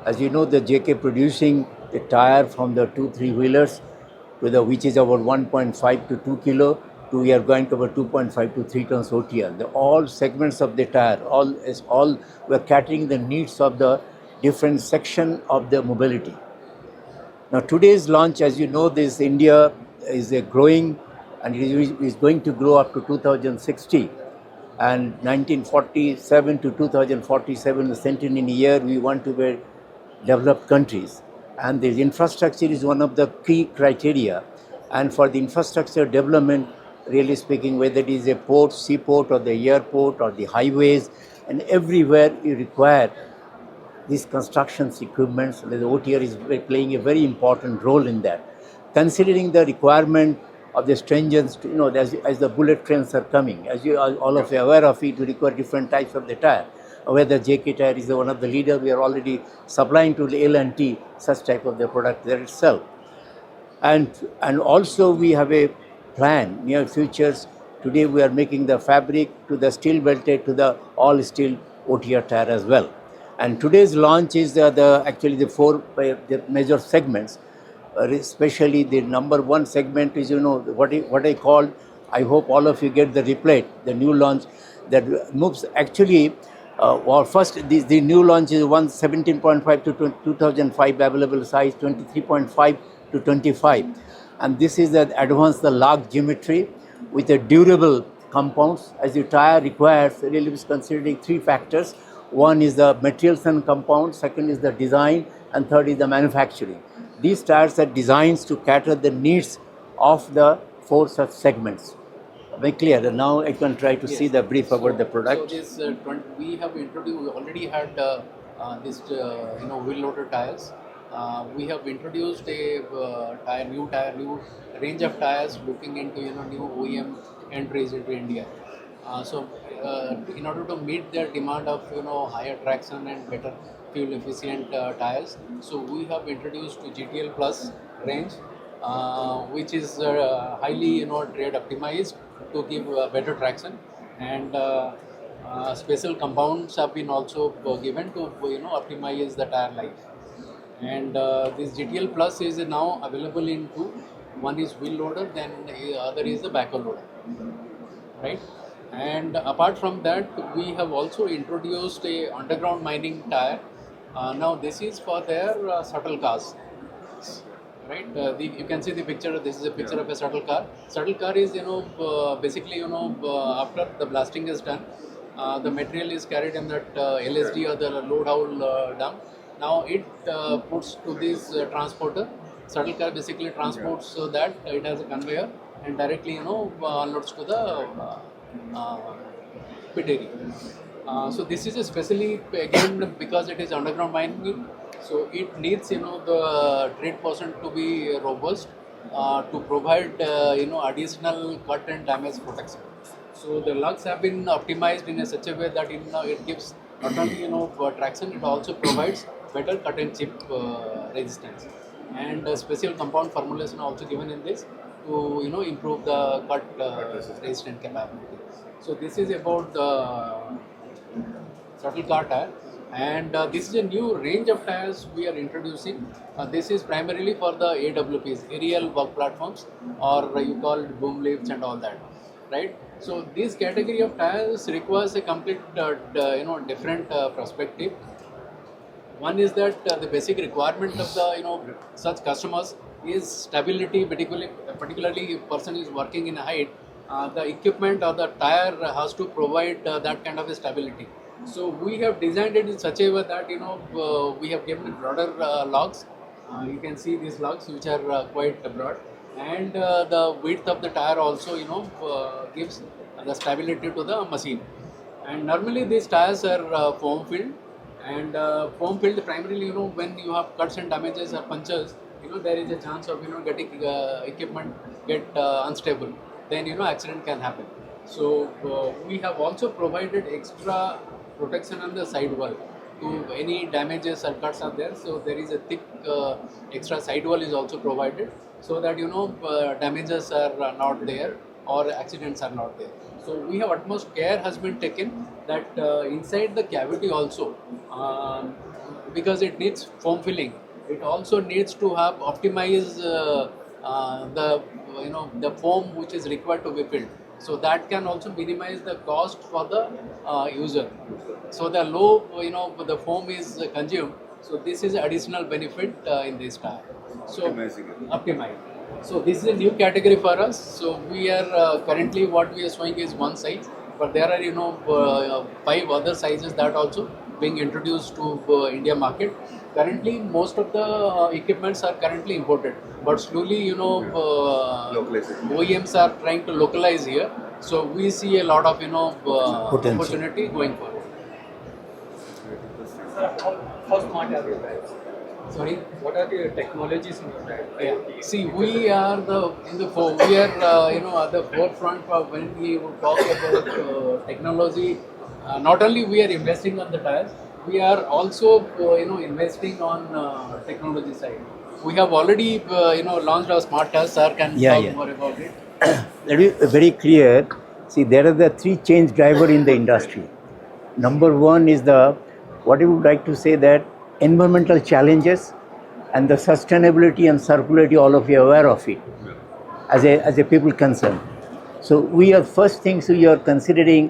As you know, the JK producing the tire from the 2-3 wheelers which is about 1.5 to 2 kilo to we are going to about 2.5 to 3 tons OTR. All segments of the tire, all we are catering the needs of the different section of the mobility. Now today's launch, as you know, this India is a growing and it is going to grow up to 2060. And 1947 to 2047, the centennial year, we want to be developed countries. And the infrastructure is one of the key criteria. And for the infrastructure development, really speaking, whether it is a port, seaport, or the airport, or the highways, and everywhere you require these construction equipments, the OTR is playing a very important role in that. Considering the requirement of the stringent, as the bullet trains are coming, as you all of you are aware of it, we require different types of the tire. Whether JK Tyre is one of the leaders, we are already supplying to the L&T such type of the product there itself. And also we have a plan, near futures. Today we are making the fabric to the steel belted to the all steel OTR tire as well. And today's launch is actually the four the major segments. Especially the number one segment is, what I call, I hope all of you get the replay, the new launch that moves actually, first the new launch is 117.5 to 2005 available size, 23.5 to 25. And this is the advanced the log geometry with a durable compounds, as the tire requires, really is considering three factors. One is the materials and compounds, second is the design, and third is the manufacturing. These tires are designed to cater the needs of the four such segments. Very clear. Now I can try to see the brief about the product. So this we have introduced. We already had this wheel loader tires. We have introduced a new range of tires, looking into new OEM entries into India. In order to meet their demand of higher traction and better fuel efficient tires, so we have introduced GTL Plus range, which is highly trade optimized to give better traction, and special compounds have been also given to optimize the tire life. And this GTL Plus is now available in two. One is wheel loader, then the other is the backhoe loader, right? And apart from that, we have also introduced a underground mining tire. Now this is for their shuttle cars, right? You can see the picture. This is a picture of a shuttle car. Shuttle car is basically after the blasting is done, the material is carried in that LSD or the load hole dump. Now it puts to this transporter. Shuttle car basically transports so that it has a conveyor and directly unloads to the pit area. So this is especially again because it is underground mining, so it needs the trade person to be robust to provide additional cut and damage protection. So the lugs have been optimized in such a way that it gives not only traction, it also provides better cut and chip resistance, and special compound formulation also given in this to improve the cut resistant capability. So this is about the shuttle car tire, and this is a new range of tires we are introducing. This is primarily for the AWPs, aerial work platforms, or you call it boom lifts and all that, right? So this category of tires requires a complete different perspective. One is that the basic requirement of the such customers is stability, particularly if person is working in a height, the equipment or the tire has to provide that kind of a stability. So we have designed it in such a way that we have given broader logs. You can see these logs which are quite broad, and the width of the tire also gives the stability to the machine. And normally these tires are foam filled, and foam filled primarily when you have cuts and damages or punctures, there is a chance of getting equipment get unstable, then accident can happen. So we have also provided extra protection on the sidewall to any damages or cuts are there, so there is a thick extra sidewall is also provided, so that damages are not there or accidents are not there. So we have utmost care has been taken that inside the cavity also, because it needs foam filling, it also needs to have optimize the the foam which is required to be filled. So that can also minimize the cost for the user. So the low the foam is consumed. So this is additional benefit in this tire. So optimize. So this is a new category for us. So we are currently what we are showing is one size, but there are 5 other sizes that also being introduced to India market. Currently, most of the equipments are currently imported, but slowly OEMs are trying to localize here. So we see a lot of Potential. opportunity going forward. How smart are you guys? Sorry. What are the technologies in your bag? Yeah. See, we are we are at the forefront of when we would talk about technology. Not only we are investing on the tires, we are also investing on technology side. We have already launched our smart tires. Sir can talk more about it. Let me be very clear. See, there are the 3 change driver in the industry. Number 1 is what I would like to say that environmental challenges and the sustainability and circularity, all of you are aware of it as a people concerned. So we are first things we are considering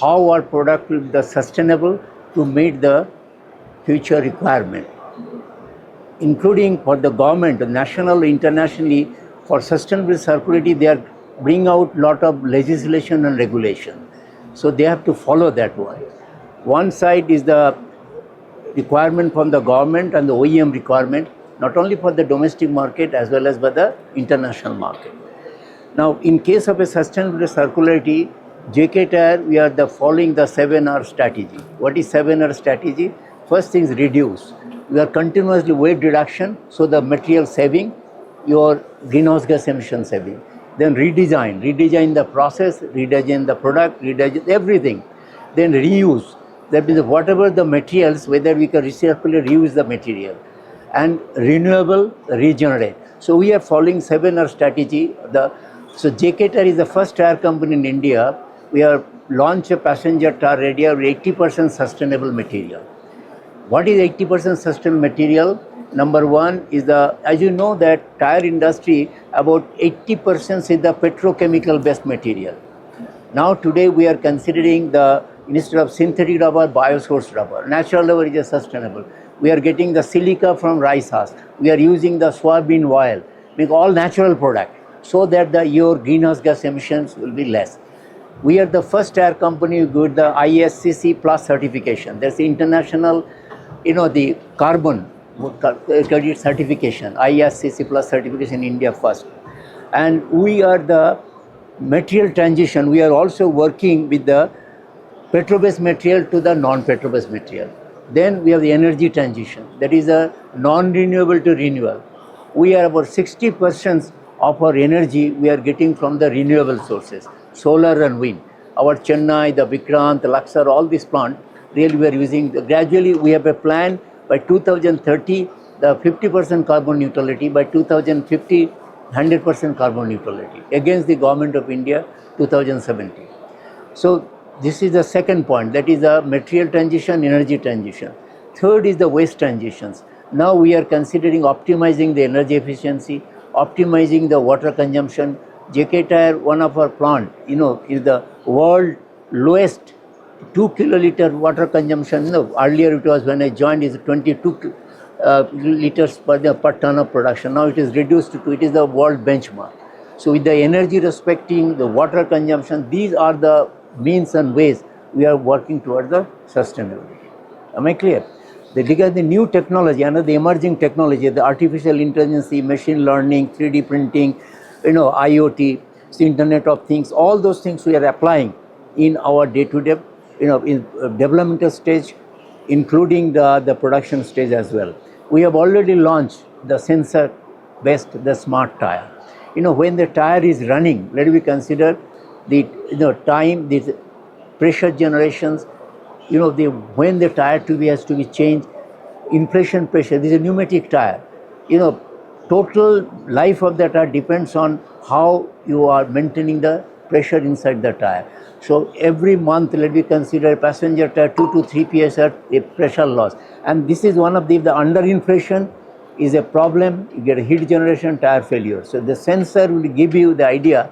how our product will be sustainable to meet the future requirement, including for the government, national, internationally, for sustainable circularity, they are bringing out lot of legislation and regulation. So they have to follow that one. One side is the requirement from the government and the OEM requirement, not only for the domestic market as well as for the international market. Now, in case of a sustainable circularity, JK Tyre, we are following the 7R strategy. What is 7R strategy? First thing is reduce. We are continuously weight reduction, so the material saving, your greenhouse gas emission saving. Then redesign the process, redesign the product, redesign everything. Then reuse. That means whatever the materials, whether we can recycle, reuse the material. And renewable, regenerate. So we are following 7R strategy. So JK Tyre is the first tire company in India. We have launched a passenger tire radial with 80% sustainable material. What is 80% sustainable material? Number 1 is as you know that tire industry, about 80% is the petrochemical based material. Now today we are considering instead of synthetic rubber, biosourced rubber. Natural rubber is sustainable. We are getting the silica from rice husk. We are using the soybean oil, make all natural product, so that your greenhouse gas emissions will be less. We are the first tire company who got the ISCC plus certification. That's the international, the carbon credit certification, ISCC plus certification in India first. And we are the material transition. We are also working with the petrol-based material to the non-petrol-based material. Then we have the energy transition. That is a non-renewable to renewable. We are about 60% of our energy we are getting from the renewable sources, solar and wind. Our Chennai, the Vikrant, the Laksar, all these plants, really we are using. Gradually we have a plan by 2030, the 50% carbon neutrality, by 2050, 100% carbon neutrality against the government of India 2070. So this is the second point, that is the material transition, energy transition. Third is the waste transitions. Now we are considering optimizing the energy efficiency, optimizing the water consumption. JK Tyre, one of our plant, is the world lowest 2 kiloliter water consumption. Earlier it was when I joined is 22 liters per ton of production. Now it is reduced to 2. It is the world benchmark. So with the energy respecting the water consumption, these are the means and ways we are working towards the sustainability. Am I clear? Because the new technology, another emerging technology, the artificial intelligence, machine learning, 3D printing, IoT, the Internet of Things, all those things we are applying in our day-to-day, in developmental stage, including the production stage as well. We have already launched the sensor-based, the smart tire. When the tire is running, let me consider the time, the pressure generations, when the tire has to be changed, inflation pressure. This is a pneumatic tire. Total life of the tire depends on how you are maintaining the pressure inside the tire. So every month, let me consider passenger tire 2 to 3 psi a pressure loss. And this is one of the underinflation is a problem. You get a heat generation, tire failure. So the sensor will give you the idea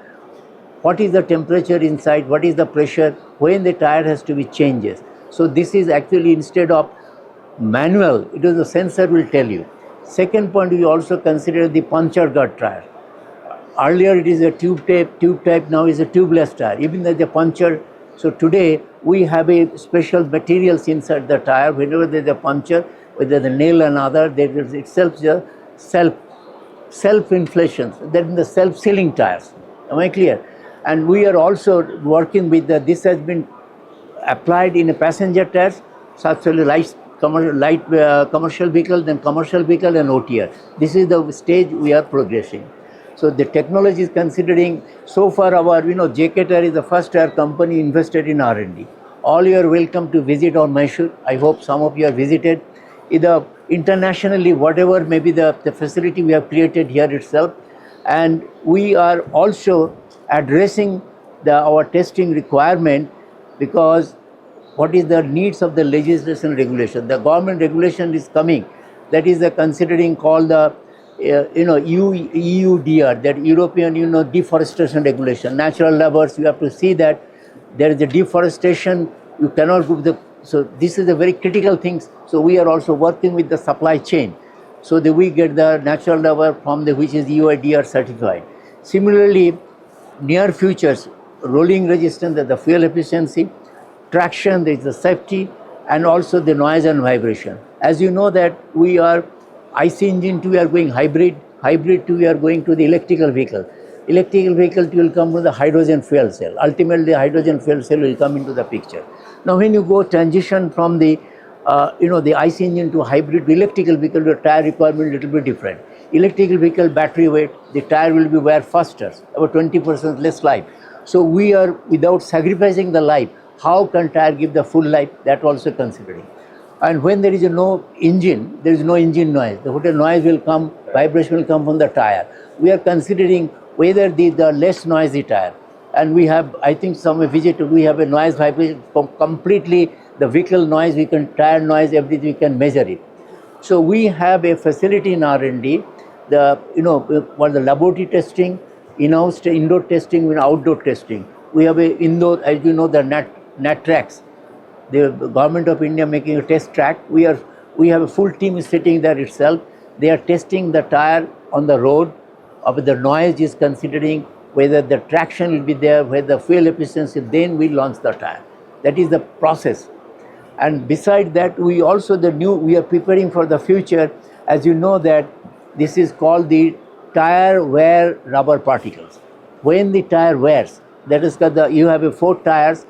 what is the temperature inside, what is the pressure, when the tire has to be changes. So this is actually instead of manual, it is the sensor will tell you. Second point, we also consider the puncture guard tire. Earlier it is a tube type, now is a tubeless tire. Even though the puncture, so today we have a special materials inside the tire. Whenever there is a puncture, whether the nail and other, there is itself the self-inflation, that is the self-sealing tires. Am I clear? And we are also working with this has been applied in a passenger tires, such as light commercial vehicle, then commercial vehicle and OTR. This is the stage we are progressing. So the technology is considering, so far our, jktyres is the first tire company invested in R&D. All you are welcome to visit on Mysore. I hope some of you are visited. Either internationally, whatever may be the facility we have created here itself. And we are also addressing our testing requirement, because what is the needs of the legislation regulation. The government regulation is coming, that is considering called the EUDR, that European deforestation regulation. Natural lovers, you have to see that there is a deforestation, you cannot go to so this is a very critical thing. So we are also working with the supply chain, so that we get the natural rubber from which is EUDR certified. Similarly, near futures, rolling resistance, the fuel efficiency, traction, there is the safety, and also the noise and vibration. As you know that we are IC engine 2, we are going hybrid 2, we are going to the electrical vehicle. Electrical vehicle will come with the hydrogen fuel cell. Ultimately, the hydrogen fuel cell will come into the picture. Now, when you go transition from the the IC engine to hybrid to electrical vehicle, the tire requirement little bit different. Electrical vehicle battery weight, the tire will be wear faster, about 20% less life. So we are, without sacrificing the life, how can tire give the full life? That also considering. And when there is no engine, there is no engine noise. The total noise will come, vibration will come from the tire. We are considering whether the less noisy tire. And we have, I think some visit, we have a noise vibration completely, the vehicle noise, we can, tire noise, everything, we can measure it. So we have a facility in R&D, for the laboratory testing, in-house indoor testing, and outdoor testing. We have a indoor, as you know, the NAT tracks. The government of India making a test track. We have a full team sitting there itself. They are testing the tire on the road. Of the noise is considering whether the traction will be there, whether the fuel efficiency, then we launch the tire. That is the process. And beside that, we also we are preparing for the future. As you know that this is called the tire wear rubber particles. When the tire wears, that is because you have 4 tires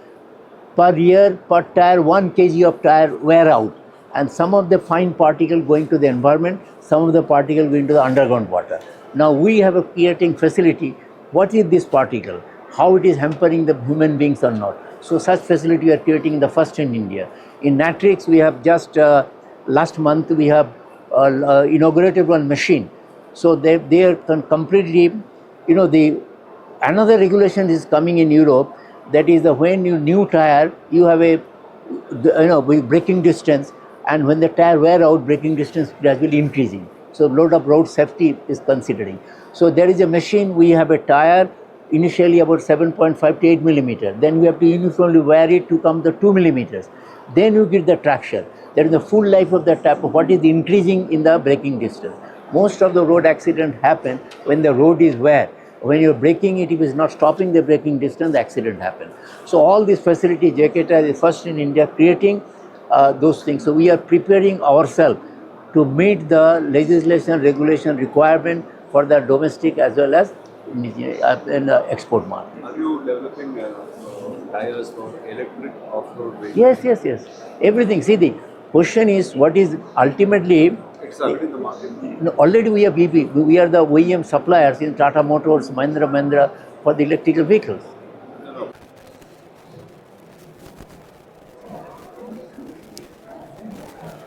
per year, per tire 1 kg of tire wear out. And some of the fine particle going to the environment, some of the particle going to the underground water. Now we have a creating facility. What is this particle? How it is hampering the human beings or not? So such facility we are creating the first in India. In Natrix, we have just last month we have inaugurated one machine. So they are completely, another regulation is coming in Europe. That is when you new tire, you have a braking distance, and when the tire wear out, braking distance gradually increasing. So lot of road safety is considering. So there is a machine, we have a tire initially about 7.5 to 8 millimeter. Then we have to uniformly wear it to come to 2 millimeters. Then you get the traction. There is the full life of the tire, what is the increasing in the braking distance. Most of the road accident happen when the road is wear. When you're braking it, if it's not stopping the braking distance, the accident happen. So all these facilities, jktyres is first in India creating those things. So we are preparing ourselves to meet the legislation, regulation requirement for the domestic as well as in the export market. Are you developing tires for electric off-road vehicles? Yes. Everything. See, the question is what is ultimately. It's already in the market. Already we have BP. We are the OEM suppliers in Tata Motors, Mahindra, for the electrical vehicles.